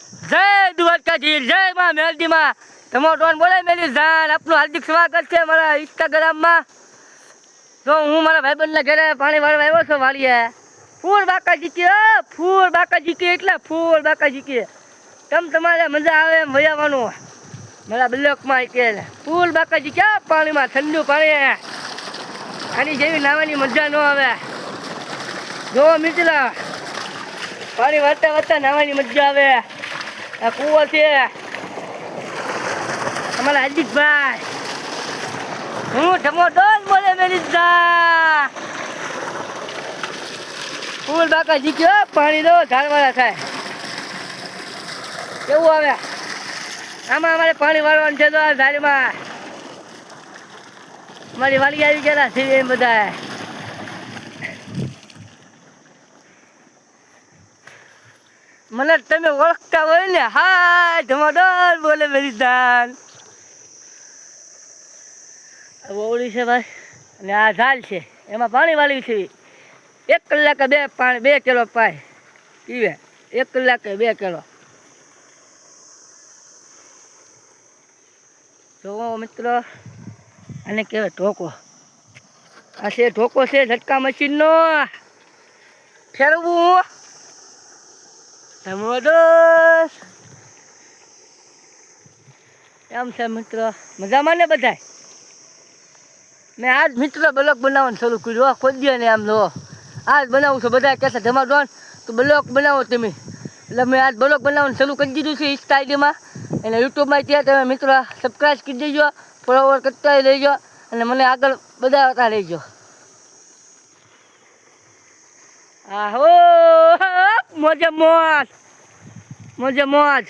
જય દ્વારકાધીશ, જય માં મેલડીમાં. તમારો ડોન બોલે મેરી જાન. આપનું હાર્દિક સ્વાગત છે મારા ઇન્સ્ટાગ્રામમાં. તો હું મારા ભાઈબંધના ઘરે પાણી વાળવા આવ્યો છું વાળીએ. ફૂલ બાકા જીકી એટલે ફૂલ બાકા જીકી. તમારે મજા આવે એમ વયાવાનું મારા બ્લોકમાં કે ફૂલ બાકા જીકી પાણીમાં ઠંડુ પાણી. આની જેવી નાવાની મજા ન આવે. જો મિત્ર પાણી વાળતા વાળતા નાવાની મજા આવે. આ કૂવો છે અમારા હાર્દિકભાઈ. હું ટમોટોન બોલે મેરી જા. ફૂલ બાકા જીક્યો પાણી દો ઝાડવાળા થાય કેવું આવે. આમાં અમારે પાણી વાળવાનું છે તો આ ઝાડમાં અમારી વાળી આવી ગયા છે એમ બધા. મને તમે ઓળખતા હોય ને હાય ટમોટોન બોલે મેરી જાન. ઓવડી છે ભાઈ અને આ ઝાડ છે એમાં પાણી વાળ્યું છે. 1 કલાકે 2 કિલો પાય પીવે. 1 કલાકે 2 કિલો. જોવો મિત્રો આને કહેવાય ઢોકો. આ છે ઢોકો છે ઝટકા મશીનનો. ફેરવું ટમોટોસ એમ છે મિત્રો. મજામાં ને બધાય. મેં આજ મિત્ર બ્લોક બનાવવાનું શરૂ કર્યું. ખોદીએ ને આમ લો આજ બનાવું છું. બધા કહેશે ધમાડોન તો બ્લોક બનાવો તમે. એટલે મેં આજ બ્લોક બનાવવાનું શરૂ કરી દીધું છે ઇન્સ્ટા આઈડીમાં અને યુટ્યુબમાં. ત્યાં તમે મિત્રો સબસ્ક્રાઈબ કરી દેજો, ફોલોવર કરતા લેજો અને મને આગળ બધાતા લેજો. આહો મોજે મોજ મોજે મોજ.